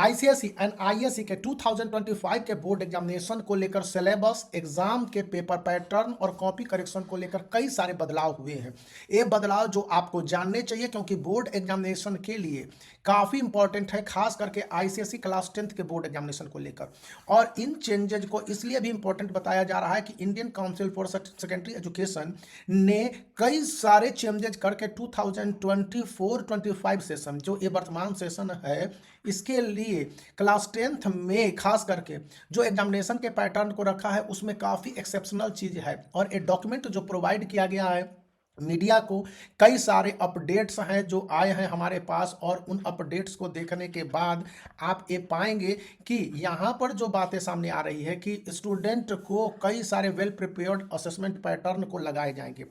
ICSE and ISC के 2025 के board examination को लेकर सिलेबस, एग्जाम के पेपर पैटर्न और कॉपी करेक्शन को लेकर कई सारे बदलाव हुए हैं। ये बदलाव जो आपको जानने चाहिए क्योंकि बोर्ड एग्जामिनेशन के लिए काफ़ी इंपॉर्टेंट है, खास करके आईसीएसई क्लास 10th के बोर्ड एग्जामिनेशन को लेकर। और इन चेंजेज को इसलिए भी इंपॉर्टेंट बताया जा रहा है कि Indian council for secondary education ने कई सारे चेंजेज करके 2024-25 सेशन, जो ये वर्तमान सेशन है, इसके लिए क्लास 10th में खास करके जो एग्जामिनेशन के पैटर्न को रखा है उसमें काफ़ी एक्सेप्शनल चीज़ है। और ये डॉक्यूमेंट जो प्रोवाइड किया गया है मीडिया को, कई सारे अपडेट्स हैं जो आए हैं हमारे पास, और उन अपडेट्स को देखने के बाद आप ये पाएंगे कि यहाँ पर जो बातें सामने आ रही है कि स्टूडेंट को कई सारे वेल प्रिपेयर्ड असेसमेंट पैटर्न को लगाए जाएंगे।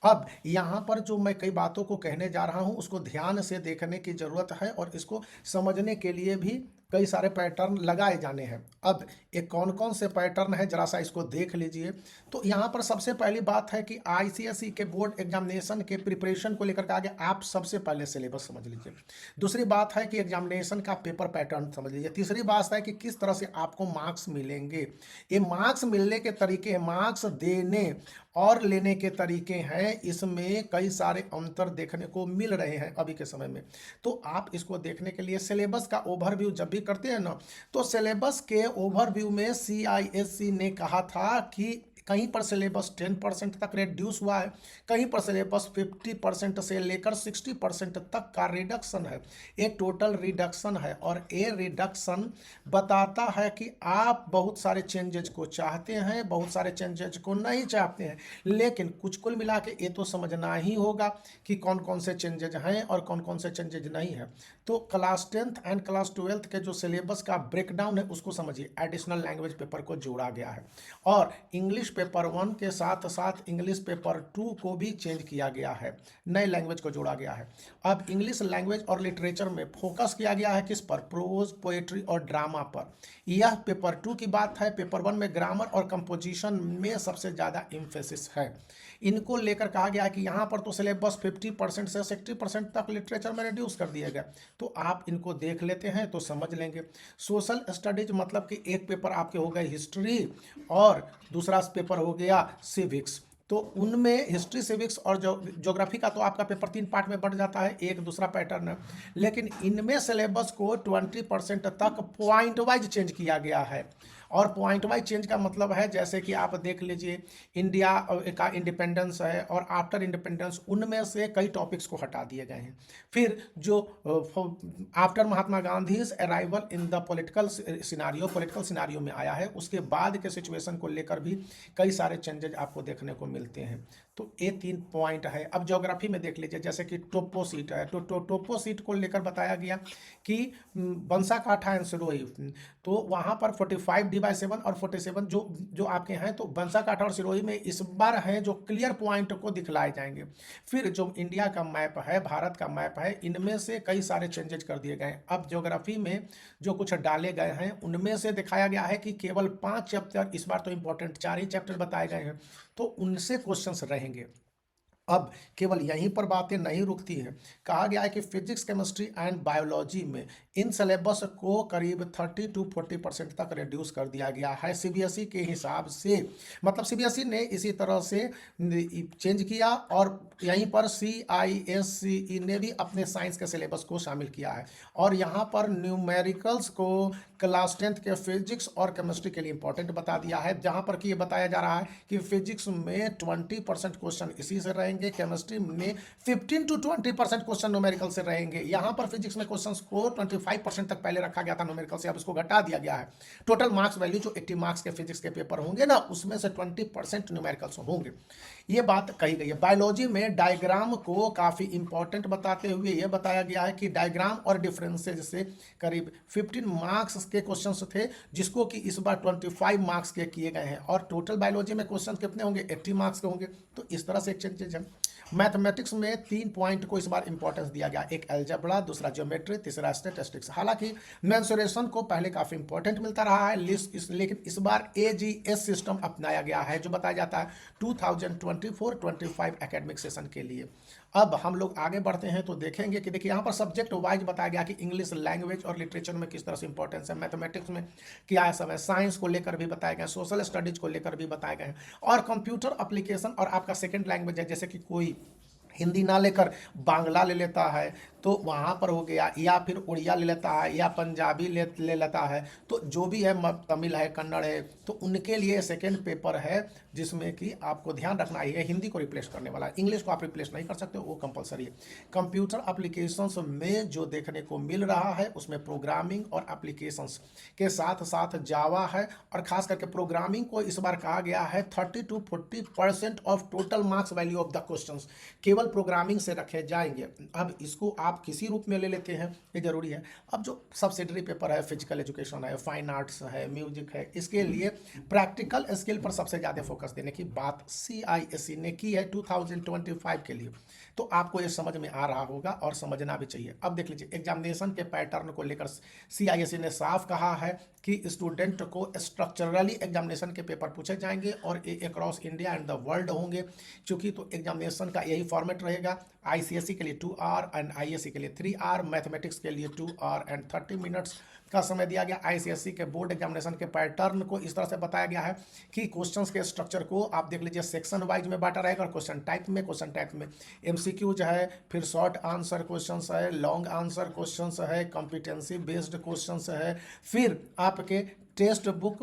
अब यहाँ पर जो मैं कई बातों को कहने जा रहा हूँ उसको ध्यान से देखने की ज़रूरत है और इसको समझने के लिए भी कई सारे पैटर्न लगाए जाने हैं। अब ये कौन कौन से पैटर्न है जरा सा इसको देख लीजिए। तो यहाँ पर सबसे पहली बात है कि आईसीएसई के बोर्ड एग्जामिनेशन के प्रिपरेशन को लेकर के आगे आप सबसे पहले सिलेबस समझ लीजिए। दूसरी बात है कि एग्जामिनेशन का पेपर पैटर्न समझ लीजिए। तीसरी बात है कि किस तरह से आपको मार्क्स मिलेंगे। ये मार्क्स मिलने के तरीके, मार्क्स देने और लेने के तरीके हैं, इसमें कई सारे अंतर देखने को मिल रहे हैं अभी के समय में। तो आप इसको देखने के लिए सिलेबस का ओवरव्यू जब भी करते हैं ना, तो सिलेबस के ओवरव्यू में सीआईएससी ने कहा था कि कहीं पर सिलेबस 10% तक रिड्यूस हुआ है, कहीं पर सिलेबस 50% से लेकर 60% तक का रिडक्शन है। ये टोटल रिडक्शन है और ये रिडक्शन बताता है कि आप बहुत सारे चेंजेज को चाहते हैं, बहुत सारे चेंजेज को नहीं चाहते हैं, लेकिन कुछ कुल मिला के ये तो समझना ही होगा कि कौन कौन से चेंजेज हैं और कौन कौन से चेंजेज नहीं हैं। तो class 10th and class 12th के जो सिलेबस का ब्रेकडाउन है उसको समझिए। एडिशनल लैंग्वेज पेपर को जोड़ा गया है और इंग्लिश पेपर 1 के साथ साथ इंग्लिश पेपर 2 को भी चेंज किया गया है, नए लैंग्वेज को जोड़ा गया है। अब इंग्लिश लैंग्वेज और लिटरेचर में फोकस किया गया है किस पर? प्रोज, पोएट्री और ड्रामा पर। यह पेपर 2 की बात है। पेपर 1 में ग्रामर और कंपोजिशन में सबसे ज़्यादा इम्फेसिस है। इनको लेकर कहा गया है कि यहाँ पर तो सिलेबस 50% से 60% तक लिटरेचर में रिड्यूस कर दिया गया। तो आप इनको देख लेते हैं तो समझ लेंगे। सोशल स्टडीज मतलब कि एक पेपर आपके हो गए हिस्ट्री और दूसरा पेपर हो गया सिविक्स। तो उनमें हिस्ट्री, सिविक्स और ज्योग्राफी का तो आपका पेपर 3 पार्ट में बढ़ जाता है, एक दूसरा पैटर्न है। लेकिन इनमें सिलेबस को 20% तक पॉइंट वाइज चेंज किया गया है। और पॉइंट वाइज चेंज का मतलब है जैसे कि आप देख लीजिए इंडिया का इंडिपेंडेंस है और आफ्टर इंडिपेंडेंस, उनमें से कई टॉपिक्स को हटा दिए गए हैं। फिर जो after Mahatma Gandhi arrival in the political scenario में आया है, उसके बाद के सिचुएशन को लेकर भी कई सारे चेंजेज आपको देखने को मिलते हैं। तो ये 3 पॉइंट है। अब ज्योग्राफी में देख लीजिए जैसे कि टोपो सीट है, तो टोपो सीट को लेकर बताया गया कि बंसाकाठा एंड सिरोही, तो वहाँ पर 45D/7 और 47 जो आपके हैं, तो बंसाकाठा और सिरोही में इस बार हैं जो क्लियर पॉइंट को दिखलाए जाएंगे। फिर जो इंडिया का मैप है, भारत का मैप है, इनमें से कई सारे चेंजेज कर दिए गए। अब ज्योग्राफी में जो कुछ डाले गए हैं उनमें से दिखाया गया है कि केवल 5 चैप्टर, इस बार तो इंपॉर्टेंट 4 ही चैप्टर बताए गए हैं, तो उनसे क्वेश्चंस रहेंगे। अब केवल यहीं पर बातें नहीं रुकती हैं। कहा गया है कि फिजिक्स, केमिस्ट्री एंड बायोलॉजी में इन सिलेबस को करीब 30 to 40% तक रिड्यूस कर दिया गया है सीबीएसई के हिसाब से। मतलब सीबीएसई ने इसी तरह से चेंज किया और यहीं पर सीआईएससी ने भी अपने साइंस के सिलेबस को शामिल किया है। और यहाँ पर न्यूमेरिकल्स को क्लास 10th के फिजिक्स और केमिस्ट्री के लिए इंपॉर्टेंट बता दिया है, जहाँ पर कि ये बताया जा रहा है कि फिजिक्स में 20% क्वेश्चन इसी से रहेंगे, केमिस्ट्री में 15 to 20% क्वेश्चन न्यूमेरिकल से रहेंगे। यहाँ पर फिजिक्स में क्वेश्चंस को 25% तक पहले रखा गया था न्यूमेरिकल से, अब इसको घटा दिया गया है। टोटल मार्क्स वैल्यू जो 80 मार्क्स के फिजिक्स के पेपर होंगे ना, उसमें से 20% न्यूमेरिकल्स होंगे। ये बात कही गई है। बायोलॉजी में डायग्राम को काफ़ी इंपॉर्टेंट बताते हुए यह बताया गया है कि डायग्राम और डिफरेंसेज से करीब 15 मार्क्स के क्वेश्चंस थे, जिसको कि इस बार 25 मार्क्स के किए गए हैं। और टोटल बायोलॉजी में क्वेश्चन कितने होंगे? 80 मार्क्स के होंगे। तो इस तरह से एक चेंजेज है। मैथमेटिक्स में 3 पॉइंट को इस बार इंपॉर्टेंस दिया गया, एक अलजेब्रा, दूसरा ज्योमेट्री, तीसरा स्टैटिस्टिक्स। हालांकि मेंसुरेशन को पहले काफ़ी इंपॉर्टेंट मिलता रहा है, लेकिन इस बार एजीएस सिस्टम अपनाया गया है जो बताया जाता है 2024-25 एकेडमिक सेशन के लिए। अब हम लोग आगे बढ़ते हैं तो देखेंगे कि देखिए यहाँ पर सब्जेक्ट वाइज बताया गया कि इंग्लिश लैंग्वेज और लिटरेचर में किस तरह से इंपॉर्टेंस है, मैथमेटिक्स में क्या है सब है, साइंस को लेकर भी बताए गए हैं, सोशल स्टडीज को लेकर भी बताए गए हैं, और कंप्यूटर एप्लीकेशन और आपका सेकंड लैंग्वेज है, जैसे कि कोई हिंदी ना लेकर बांग्ला ले लेता है तो वहाँ पर हो गया, या फिर उड़िया ले लेता है, या पंजाबी ले लेता है, तो जो भी है तमिल है, कन्नड़ है, तो उनके लिए सेकेंड पेपर है जिसमें कि आपको ध्यान रखना है हिंदी को रिप्लेस करने वाला है। इंग्लिश को आप रिप्लेस नहीं कर सकते, वो कंपलसरी है। कंप्यूटर एप्लीकेशंस में जो देखने को मिल रहा है उसमें प्रोग्रामिंग और एप्लीकेशंस के साथ साथ जावा है, और खास करके प्रोग्रामिंग को इस बार कहा गया है 30 to 40% of total marks value of the questions केवल प्रोग्रामिंग से रखे जाएंगे। अब इसको आप किसी रूप में ले लेते हैं, ये जरूरी है। अब जो सब्सिडरी पेपर है, फिजिकल एजुकेशन है, फाइन आर्ट्स है, म्यूजिक है, इसके लिए प्रैक्टिकल स्किल पर सबसे ज़्यादा फोकस देने की बात CISE ने की है 2025 के लिए। तो आपको ये समझ में आ रहा होगा और समझना भी चाहिए। अब देख लीजिए एग्जामिनेशन के पैटर्न को लेकर CISE ने साफ कहा है कि स्टूडेंट को स्ट्रक्चरली एग्जामिनेशन के पेपर पूछे जाएंगे और ये across India and the world होंगे। चूंकि तो एग्जामिनेशन का यही फॉर्मेट रहेगा, ICSE के लिए 2 आवर एंड ISE के लिए 3 आवर, मैथमेटिक्स के लिए 2 आवर एंड 30 मिनट्स का समय दिया गया। ICSE के बोर्ड एग्जामिनेशन के पैटर्न को इस तरह से बताया गया है कि क्वेश्चंस के स्ट्रक्चर को आप देख लीजिए सेक्शन वाइज में बांटा रहेगा, और क्वेश्चन टाइप में MCQs है, फिर शॉर्ट आंसर क्वेश्चंस है, लॉन्ग आंसर क्वेश्चंस है, कॉम्पिटेंसी बेस्ड क्वेश्चंस है, फिर आपके टेक्स्ट बुक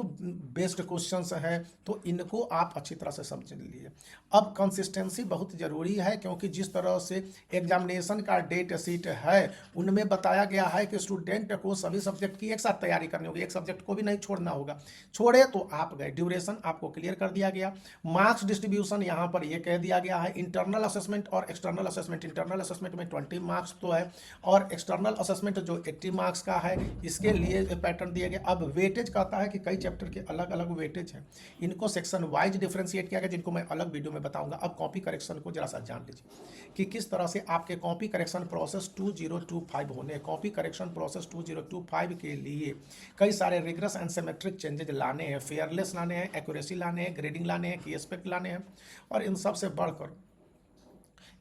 बेस्ड क्वेश्चंस है। तो इनको आप अच्छी तरह से समझ लीजिए। अब कंसिस्टेंसी बहुत ज़रूरी है, क्योंकि जिस तरह से एग्जामिनेशन का डेट शीट है उनमें बताया गया है कि स्टूडेंट को सभी सब्जेक्ट की एक साथ तैयारी करनी होगी, एक सब्जेक्ट को भी नहीं छोड़ना होगा। छोड़े तो आप गए। ड्यूरेशन आपको क्लियर कर दिया गया। मार्क्स डिस्ट्रीब्यूशन यहाँ पर ये कह दिया गया है, इंटरनल असेसमेंट और एक्सटर्नल असेसमेंट। इंटरनल असेसमेंट में 20 मार्क्स तो है, और एक्सटर्नल असेसमेंट जो 80 मार्क्स का है, इसके लिए पैटर्न दिए गए। अब वेटेज कहता है कि कई चैप्टर के अलग अलग वेटेज हैं, इनको सेक्शन वाइज डिफ्रेंशिएट किया गया, जिनको मैं अलग वीडियो में बताऊंगा। अब कॉपी करेक्शन को जरा सा जान लीजिए कि किस तरह से आपके कॉपी करेक्शन प्रोसेस 2025 होने। कॉपी करेक्शन प्रोसेस 2025 के लिए कई सारे रिग्रेस एंड सिमेट्रिक चेंजेज लाने हैं, फेयरलेस लाने हैं, एक्यूरेसी लाने हैं, ग्रेडिंग लाने हैं, की एस्पेक्ट लाने हैं, और इन सब से बढ़कर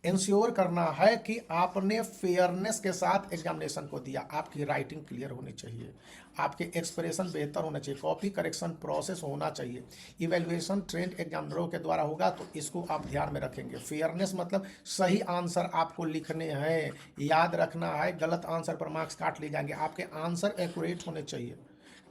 इंश्योर करना है कि आपने फेयरनेस के साथ एग्जामिनेशन को दिया। आपकी राइटिंग क्लियर होनी चाहिए, आपके एक्सप्रेशन बेहतर होना चाहिए, कॉपी करेक्शन प्रोसेस होना चाहिए। इवैल्यूएशन ट्रेंड एग्जामिनरों के द्वारा होगा, तो इसको आप ध्यान में रखेंगे। फेयरनेस मतलब सही आंसर आपको लिखने हैं, याद रखना है, गलत आंसर पर मार्क्स काट लिए जाएंगे। आपके आंसर एक्यूरेट होने चाहिए,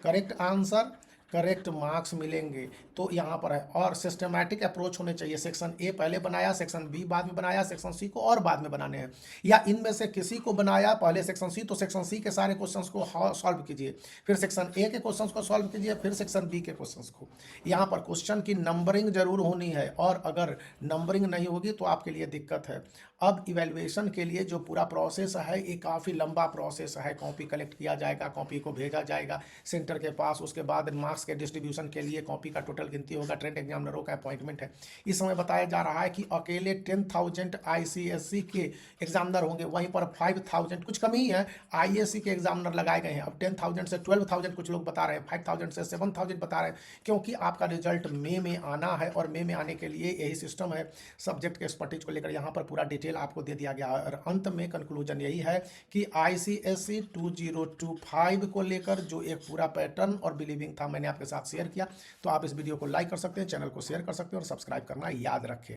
करेक्ट आंसर करेक्ट मार्क्स मिलेंगे। तो यहाँ पर है, और सिस्टमैटिक अप्रोच होने चाहिए। सेक्शन ए पहले बनाया, सेक्शन बी बाद में बनाया, सेक्शन सी को और बाद में बनाने हैं, या इनमें से किसी को बनाया पहले सेक्शन सी, तो सेक्शन सी के सारे क्वेश्चंस को सॉल्व कीजिए, फिर सेक्शन ए के क्वेश्चंस को सॉल्व कीजिए, फिर सेक्शन बी के क्वेश्चंस को। यहाँ पर क्वेश्चन की नंबरिंग जरूर होनी है, और अगर नंबरिंग नहीं होगी तो आपके लिए दिक्कत है। अब इवैल्यूएशन के लिए जो पूरा प्रोसेस है ये काफ़ी लंबा प्रोसेस है। कॉपी कलेक्ट किया जाएगा, कॉपी को भेजा जाएगा सेंटर के पास, उसके बाद मार्क्स के डिस्ट्रीब्यूशन के लिए कॉपी का टोटल गिनती होगा, ट्रेंड एग्जामिनरों का अपॉइंटमेंट है। इस समय बताया जा रहा है कि अकेले 10,000 ICSE के एग्जामिनर होंगे, वहीं पर 5,000 कुछ कमी है ISE के एग्जामिनर लगाए गए हैं। अब 10,000 से 12,000 कुछ लोग बता रहे हैं, 5,000 से 7,000 बता रहे हैं, क्योंकि आपका रिजल्ट मई में आना है, और मई में आने के लिए यही सिस्टम है। सब्जेक्ट के एक्सपर्टीज को लेकर यहाँ पर पूरा डिटेल आपको दे दिया गया है। और अंत में कंक्लूजन यही है कि ICSE 2025 को लेकर जो एक पूरा पैटर्न और बिलीविंग था, मैंने आपके साथ शेयर किया। तो आप इस वीडियो को लाइक कर सकते हैं, चैनल को शेयर कर सकते हैं, और सब्सक्राइब करना याद रखें।